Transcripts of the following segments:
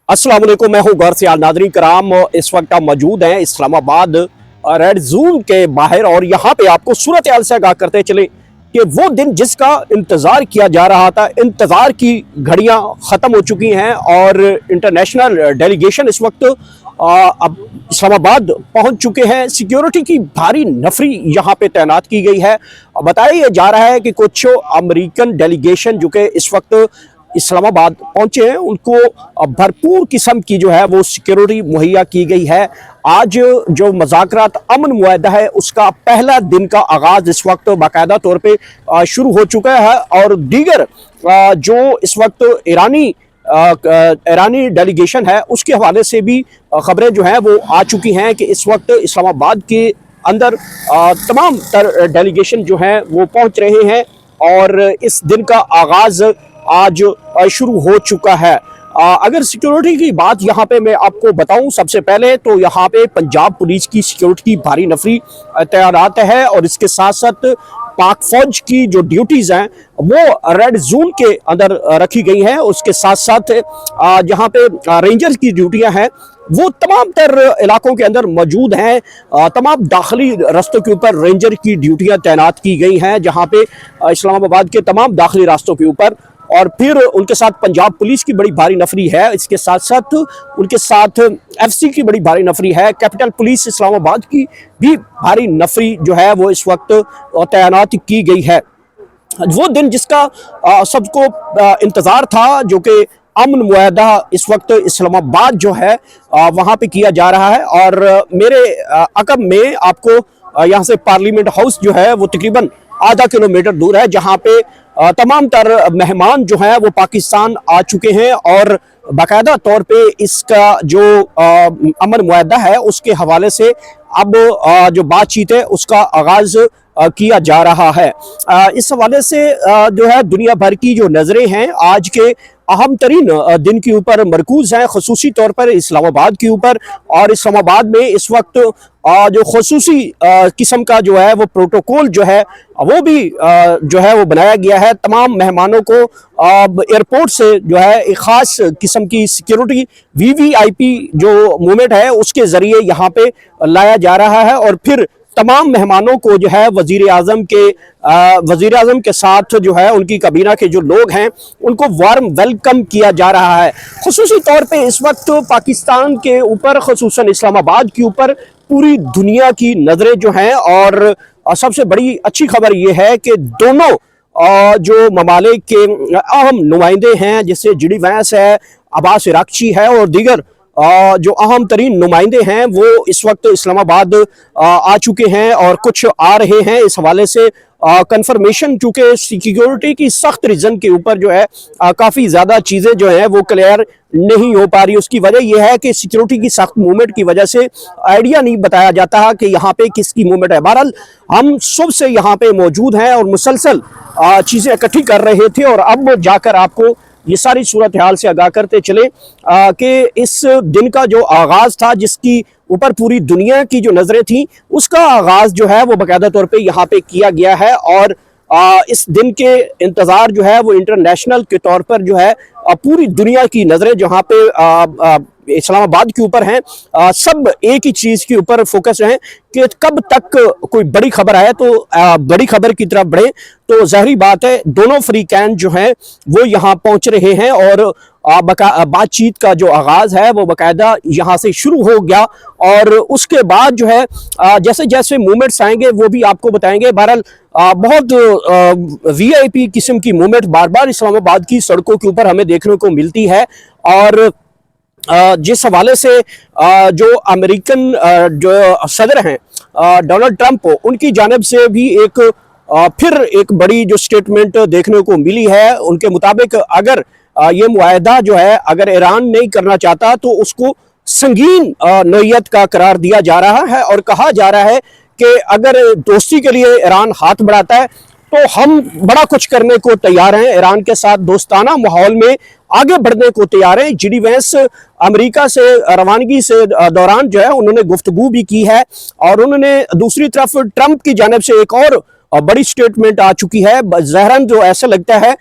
अस्सलाम वालेकुम, मैं हूं गौर सियाल। नादरीन कराम, इस वक्त आप मौजूद हैं इस्लामाबाद रेड जोन के बाहर और यहाँ पे आपको सूरत हाल से आगाह करते चले कि वो दिन जिसका इंतज़ार किया जा रहा था, इंतज़ार की घड़ियां ख़त्म हो चुकी हैं और इंटरनेशनल डेलीगेशन इस वक्त अब इस्लामाबाद पहुंच चुके हैं। सिक्योरिटी की भारी नफरी यहाँ पे तैनात की गई है। बताया जा रहा है कि कुछ अमेरिकन डेलीगेशन जो कि इस वक्त इस्लामाबाद पहुंचे हैं, उनको भरपूर किस्म की जो है वो सिक्योरिटी मुहैया की गई है। आज जो मुज़ाकरात अमन मुआहदा है उसका पहला दिन का आगाज़ इस वक्त बाकायदा तौर पे शुरू हो चुका है और दीगर जो इस वक्त ईरानी डेलीगेशन है उसके हवाले से भी खबरें जो हैं वो आ चुकी हैं कि इस वक्त इस्लामाबाद के अंदर तमाम तर डेलीगेशन जो हैं वो पहुंच रहे हैं और इस दिन का आगाज़ आज शुरू हो चुका है। अगर सिक्योरिटी की बात यहाँ पे मैं आपको बताऊं, सबसे पहले तो यहाँ पे पंजाब पुलिस की सिक्योरिटी की भारी नफरी तैनात है और इसके साथ साथ पाक फौज की जो ड्यूटीज़ हैं वो रेड जोन के अंदर रखी गई हैं। उसके साथ साथ जहाँ पे रेंजर्स की ड्यूटियाँ हैं वो तमाम तर इलाकों के अंदर मौजूद हैं। तमाम दाखिली रास्तों के ऊपर रेंजर की ड्यूटियाँ तैनात की गई हैं, जहाँ पे इस्लामाबाद के तमाम दाखिली रास्तों के ऊपर, और फिर उनके साथ पंजाब पुलिस की बड़ी भारी नफरी है। इसके साथ साथ उनके साथ एफसी की बड़ी भारी नफरी है। कैपिटल पुलिस इस्लामाबाद की भी भारी नफरी जो है वो इस वक्त तैनात की गई है। वो दिन जिसका सबको इंतज़ार था, जो कि अमन मुआहदा इस वक्त इस्लामाबाद जो है वहाँ पे किया जा रहा है। और मेरे अकब में आपको यहाँ से पार्लियामेंट हाउस जो है वो तकरीबन आधा किलोमीटर दूर है, जहाँ पे तमाम तर मेहमान जो हैं वो पाकिस्तान आ चुके हैं और बाकायदा तौर पे इसका जो अमन मुआहदा है उसके हवाले से अब जो बातचीत है उसका आगाज़ किया जा रहा है। इस हवाले से जो है दुनिया भर की जो नज़रें हैं आज के अहम तरीन दिन के ऊपर मरकूज हैं, खसूसी तौर पर इस्लामाबाद के ऊपर। और इस्लामाबाद में इस वक्त जो खसूसी किस्म का जो है वो प्रोटोकॉल जो है वो भी जो है वो बनाया गया है। तमाम मेहमानों को एयरपोर्ट से जो है एक ख़ास किस्म की सिक्योरिटी VVIP जो मूवमेंट है उसके ज़रिए यहाँ पे लाया जा रहा है और फिर तमाम मेहमानों को जो है वज़ीर आज़म के साथ जो है उनकी काबीना के जो लोग हैं उनको वार्म वेलकम किया जा रहा है। खुसूसी तौर पे इस वक्त पाकिस्तान के ऊपर, खुसूसन इस्लामाबाद के ऊपर पूरी दुनिया की नज़रें जो हैं और सबसे बड़ी अच्छी खबर ये है कि दोनों जो ममालिक के अहम नुमाइंदे हैं, जैसे GD वैंस है, अब्बास इराक़ची है और दीगर जो अहम तरीन नुमाइंदे हैं वो इस वक्त इस्लामाबाद आ चुके हैं और कुछ आ रहे हैं। इस हवाले से कंफर्मेशन, चूँकि सिक्योरिटी की सख्त रीज़न के ऊपर जो है काफ़ी ज़्यादा चीज़ें जो हैं वो क्लियर नहीं हो पा रही। उसकी वजह यह है कि सिक्योरिटी की सख्त मूवमेंट की वजह से आइडिया नहीं बताया जाता कि यहाँ पे किसकी मूवमेंट है। बहरहाल हम सुबह से यहाँ पे मौजूद हैं और मुसलसल चीज़ें इकट्ठी कर रहे थे और अब जाकर आपको ये सारी सूरत हाल से आगाह करते चले कि इस दिन का जो आगाज़ था, जिसकी ऊपर पूरी दुनिया की जो नज़रें थी, उसका आगाज़ जो है वो बाकायदा तौर पे यहाँ पे किया गया है। और इस दिन के इंतज़ार जो है वो इंटरनेशनल के तौर पर जो है पूरी दुनिया की नज़रें जहाँ पे इस्लामाबाद के ऊपर हैं, सब एक ही चीज़ के ऊपर फोकस हैं कि कब तक कोई बड़ी खबर आए तो बड़ी खबर की तरफ बढ़े। तो ज़ाहिरी बात है दोनों फ्रीकैन जो हैं वो यहाँ पहुँच रहे हैं और बातचीत का जो आगाज़ है वो बाकायदा यहाँ से शुरू हो गया और उसके बाद जो है जैसे जैसे मूवमेंट्स आएंगे वो भी आपको बताएंगे। बहरहाल बहुत VIP किस्म की मूवमेंट बार बार इस्लामाबाद की सड़कों के ऊपर हमें देखने को मिलती है। और जिस हवाले से जो अमेरिकन जो सदर हैं डोनाल्ड ट्रंप, उनकी जानिब से भी फिर एक बड़ी जो स्टेटमेंट देखने को मिली है। उनके मुताबिक अगर ये मुआहदा जो है अगर ईरान नहीं करना चाहता तो उसको संगीन नौयत का करार दिया जा रहा है और कहा जा रहा है कि अगर दोस्ती के लिए ईरान हाथ बढ़ाता है तो हम बड़ा कुछ करने को तैयार हैं, ईरान के साथ दोस्ताना माहौल में आगे बढ़ने को तैयार हैं। GD वैंस अमेरिका से रवानगी से दौरान जो है उन्होंने गुफ्तगू भी की है और उन्होंने दूसरी तरफ ट्रंप की जानिब से एक और बड़ी स्टेटमेंट आ चुकी है। ज़ाहिरन जो ऐसा लगता है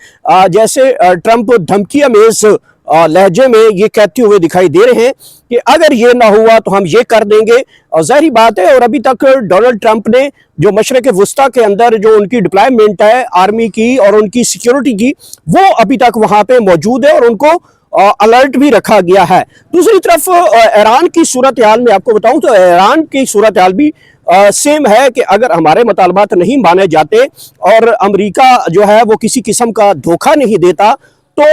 जैसे ट्रंप धमकी अमेज लहजे में ये कहते हुए दिखाई दे रहे हैं कि अगर ये ना हुआ तो हम ये कर देंगे। और ज़ाहिर बात है, और अभी तक डोनाल्ड ट्रंप ने जो मशरक़ वुस्ता के अंदर जो उनकी डिप्लॉयमेंट है आर्मी की और उनकी सिक्योरिटी की, वो अभी तक वहाँ पे मौजूद है और उनको अलर्ट भी रखा गया है। दूसरी तरफ ईरान की सूरत हाल में आपको बताऊं तो ईरान की सूरत हाल भी सेम है कि अगर हमारे मुतालबात नहीं माने जाते और अमेरिका जो है वो किसी किस्म का धोखा नहीं देता तो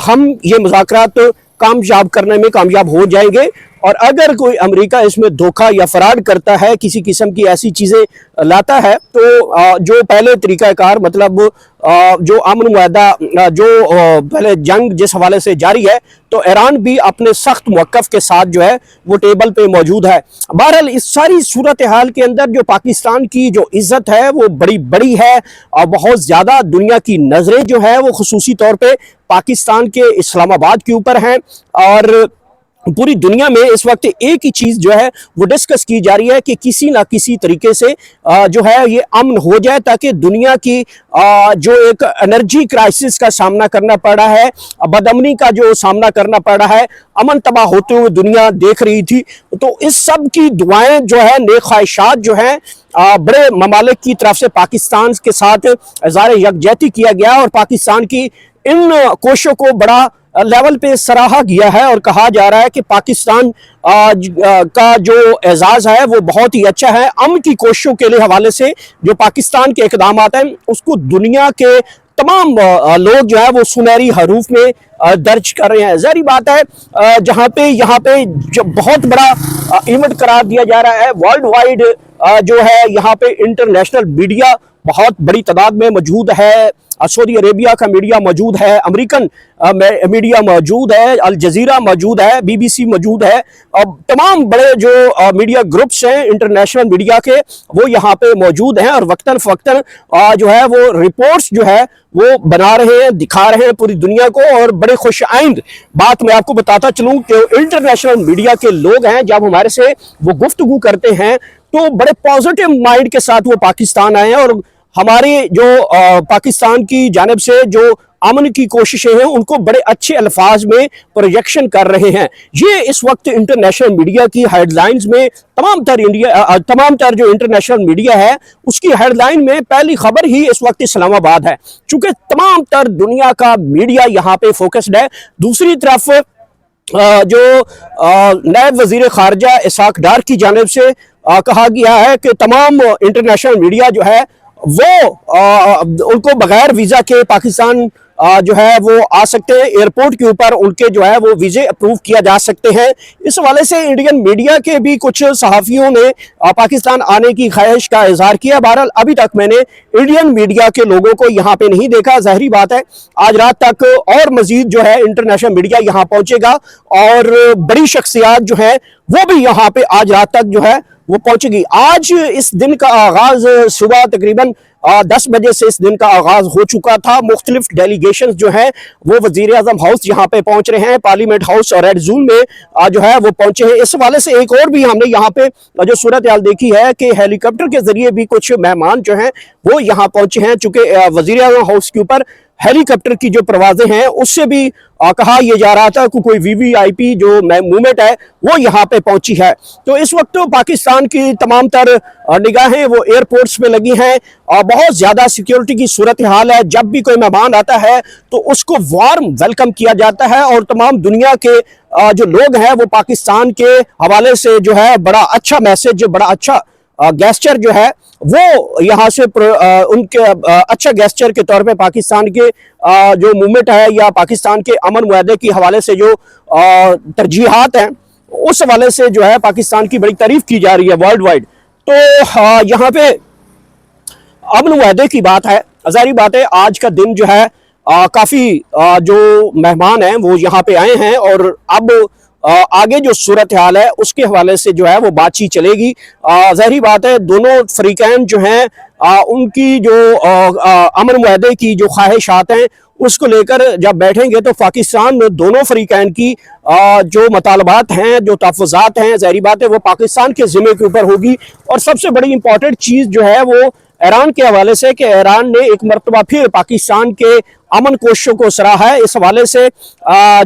हम ये मुज़ाकरात कामयाब करने में कामयाब हो जाएंगे। और अगर कोई अमेरिका इसमें धोखा या फराड करता है, किसी किस्म की ऐसी चीज़ें लाता है, तो जो पहले तरीक़ाकार मतलब जो अमन मुआहदा जो पहले जंग जिस हवाले से जारी है, तो ईरान भी अपने सख्त मौक़िफ़ के साथ जो है वो टेबल पे मौजूद है। बहरहाल इस सारी सूरत हाल के अंदर जो पाकिस्तान की जो इज़्ज़त है वो बड़ी बड़ी है और बहुत ज़्यादा दुनिया की नज़रें जो है वो खुसूसी तौर पर पाकिस्तान के इस्लामाबाद के ऊपर हैं। और पूरी दुनिया में इस वक्त एक ही चीज़ जो है वो डिस्कस की जा रही है कि किसी ना किसी तरीके से जो है ये अमन हो जाए, ताकि दुनिया की जो एक एनर्जी क्राइसिस का सामना करना पड़ा है, बदअमनी का जो सामना करना पड़ा है, अमन तबाह होते हुए दुनिया देख रही थी, तो इस सब की दुआएं जो है, नेक ख्वाहिशात जो हैं बड़े ममालिक की तरफ से पाकिस्तान के साथ इज़हार यकजहती किया गया और पाकिस्तान की इन कोशिशों को बड़ा लेवल पे सराहा गया है और कहा जा रहा है कि पाकिस्तान का जो एजाज़ है वो बहुत ही अच्छा है। अमन की कोशिशों के लिए हवाले से जो पाकिस्तान के इक़दाम हैं उसको दुनिया के तमाम लोग जो है वो सुनहरी हरूफ में दर्ज कर रहे हैं। ज़ाहिर बात है जहाँ पे यहाँ पे जो बहुत बड़ा इवेंट करार दिया जा रहा है, वर्ल्ड वाइड जो है यहाँ पे इंटरनेशनल मीडिया बहुत बड़ी तादाद में मौजूद है, सऊदी अरेबिया का मीडिया मौजूद है, अमेरिकन मीडिया मौजूद है, अल जजीरा मौजूद है, BBC मौजूद है, तमाम बड़े जो मीडिया ग्रुप्स हैं इंटरनेशनल मीडिया के वो यहाँ पे मौजूद हैं और वक्तन फ़क्तन जो है वो रिपोर्ट्स जो है वो बना रहे हैं, दिखा रहे हैं पूरी दुनिया को। और बड़े खुश आइंद बात मैं आपको बताता चलूँ कि इंटरनेशनल मीडिया के लोग हैं जब हमारे से वो गुफ्तगू करते हैं तो बड़े पॉजिटिव माइंड के साथ वो पाकिस्तान आए हैं और हमारे जो पाकिस्तान की जानिब से जो अमन की कोशिशें हैं उनको बड़े अच्छे अल्फाज में प्रोजेक्शन कर रहे हैं। ये इस वक्त इंटरनेशनल मीडिया की हेडलाइंस में तमाम तर जो इंटरनेशनल मीडिया है उसकी हेडलाइन में पहली खबर ही इस वक्त इस्लामाबाद है, चूँकि तमाम तर दुनिया का मीडिया यहाँ पे फोकस्ड है। दूसरी तरफ जो नायब वज़ीर ख़ारजा इसाक डार की जानिब से कहा गया है कि तमाम इंटरनेशनल मीडिया जो है वो उनको बगैर वीज़ा के पाकिस्तान जो है वो आ सकते हैं, एयरपोर्ट के ऊपर उनके जो है वो वीज़े अप्रूव किया जा सकते हैं। इस हवाले से इंडियन मीडिया के भी कुछ सहाफ़ियों ने पाकिस्तान आने की ख्वाहिश का इजहार किया। बहरहाल अभी तक मैंने इंडियन मीडिया के लोगों को यहाँ पे नहीं देखा। ज़ाहिरी बात है आज रात तक और मज़ीद जो है इंटरनेशनल मीडिया यहाँ पहुँचेगा और बड़ी शख्सियात जो है वो भी यहाँ पे आज रात तक जो है वो पहुंचेगी। आज इस दिन का आगाज सुबह तकरीबन 10 बजे से इस दिन का आगाज हो चुका था। मुख्तलिफ डेलीगेशन जो है वो वजीर आजम हाउस यहाँ पे पहुंच रहे हैं, पार्लियामेंट हाउस और रेड जोन में जो है वो पहुंचे हैं। इस हवाले से एक और भी हमने यहाँ पे जो सूरत हाल देखी है कि हेलीकॉप्टर के जरिए भी कुछ मेहमान जो हैं वो यहाँ पहुंचे हैं, चूंकि वजीर आजम हाउस के ऊपर हेलीकॉप्टर की जो परवाजें हैं उससे भी कहा यह जा रहा था कि कोई VVIP जो मूवमेंट है वो यहाँ पे पहुंची है। तो इस वक्त तो पाकिस्तान की तमाम तर निगाहें वो एयरपोर्ट्स पे लगी हैं और बहुत ज़्यादा सिक्योरिटी की सूरत हाल है। जब भी कोई मेहमान आता है तो उसको वार्म वेलकम किया जाता है और तमाम दुनिया के जो लोग हैं वो पाकिस्तान के हवाले से जो है बड़ा अच्छा मैसेज, बड़ा अच्छा गेस्चर जो है वो यहाँ से उनके अच्छा गेस्चर के तौर पे पाकिस्तान के जो मूवमेंट है या पाकिस्तान के अमन मुआहदे के हवाले से जो तरजीहात हैं उस हवाले से जो है पाकिस्तान की बड़ी तारीफ की जा रही है वर्ल्ड वाइड। तो यहाँ पे अमन मुआहदे की बात है, ज़ाहिर बात है आज का दिन जो है काफ़ी जो मेहमान हैं वो यहाँ पे आए हैं और अब आगे जो सूरत हाल है उसके हवाले से जो है वो बातचीत चलेगी। ज़ाहिर बात है दोनों फरीकैन जो हैं उनकी जो अमन मुआहदे की जो ख्वाहिशात हैं उसको लेकर जब बैठेंगे तो पाकिस्तान में दोनों फरीकैन की जो मतलबात हैं, जो तहफ़्फ़ुज़ात हैं, ज़ाहिर बात है वो पाकिस्तान के ज़िम्मे के ऊपर होगी। और सबसे बड़ी इंपॉर्टेंट चीज़ जो है वो ईरान के हवाले से कि ईरान ने एक मरतबा फिर पाकिस्तान के अमन कोशिशों को सराहा है। इस हवाले से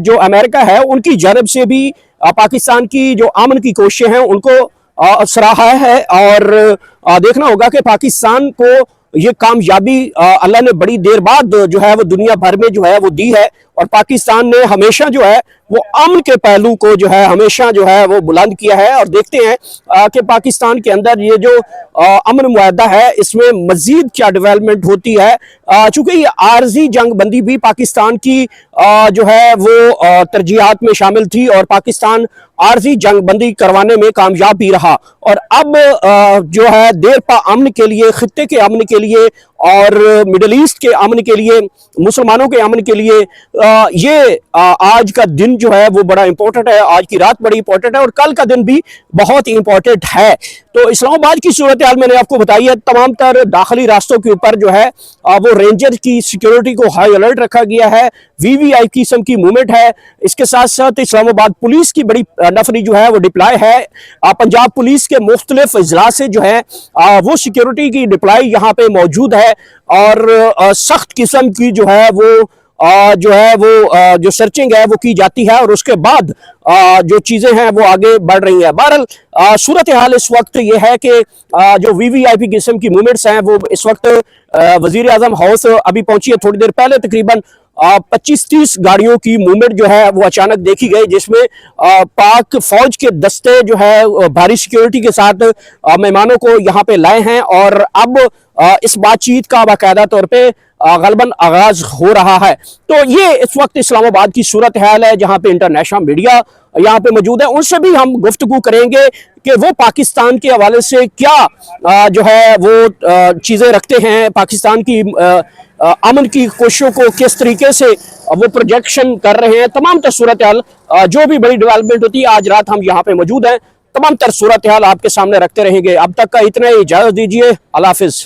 जो अमेरिका है उनकी जानब से भी पाकिस्तान की जो अमन की कोशिशें हैं उनको सराहा है। और देखना होगा कि पाकिस्तान को ये कामयाबी अल्लाह ने बड़ी देर बाद जो है वो दुनिया भर में जो है वो दी है, और पाकिस्तान ने हमेशा जो है वो अमन के पहलू को जो है हमेशा जो है वो बुलंद किया है। और देखते हैं कि पाकिस्तान के अंदर ये जो अमन मुआहदा है इसमें मजीद क्या डेवलपमेंट होती है, चूंकि ये आर्जी जंग बंदी भी पाकिस्तान की जो है वो तरजीहात में शामिल थी और पाकिस्तान आर्जी जंग बंदी करवाने में कामयाब भी रहा। और अब जो है देर पा अमन के लिए, खित्ते के अमन के लिए और मिडल ईस्ट के अमन के लिए, मुसलमानों के अमन के लिए ये आज का दिन जो है वो बड़ा इंपॉर्टेंट है, आज की रात बड़ी इंपॉर्टेंट है और कल का दिन भी बहुत इंपॉर्टेंट है। तो इस्लामाबाद की सूरत हाल मैंने आपको बताई है। तमाम तर दाखिली रास्तों के ऊपर जो है वो रेंजर की सिक्योरिटी को हाई अलर्ट रखा गया है, वीवीआई किस्म की मूवमेंट है। इसके साथ साथ इस्लामाबाद पुलिस की बड़ी नफरी जो है वो डिप्लाई है। पंजाब पुलिस के मुख्तलिफ अजला से जो है वो सिक्योरिटी की डिप्लाई यहाँ पे मौजूद है और सख्त किस्म की जो है वो जो सर्चिंग है वो की जाती है और उसके बाद जो चीजें हैं वो आगे बढ़ रही हैं। बहरहाल सूरत हाल इस वक्त ये है कि जो वीवीआईपी किस्म की मूवमेंट्स हैं वो इस वक्त वजीर आजम हाउस अभी पहुंची है। थोड़ी देर पहले तकरीबन 25-30 गाड़ियों की मूवमेंट जो है वो अचानक देखी गई, जिसमें पाक फौज के दस्ते जो है भारी सिक्योरिटी के साथ मेहमानों को यहाँ पे लाए हैं और अब इस बातचीत का बाकायदा तौर पे गलबन आगाज हो रहा है। तो ये इस वक्त इस्लामाबाद की सूरत हाल है जहाँ पे इंटरनेशनल मीडिया यहाँ पे मौजूद है। उनसे भी हम गुफ्तगू करेंगे कि वो पाकिस्तान के हवाले से क्या जो है वो चीज़ें रखते हैं, पाकिस्तान की अमन की कोशिशों को किस तरीके से वो प्रोजेक्शन कर रहे हैं। तमाम तर सूरत हाल जो भी बड़ी डेवलपमेंट होती है आज रात हम यहाँ पे मौजूद हैं, तमाम तर सूरत हाल आपके सामने रखते रहेंगे। अब तक का इतना ही, इजाज़त दीजिए, अल्लाह हाफिज़।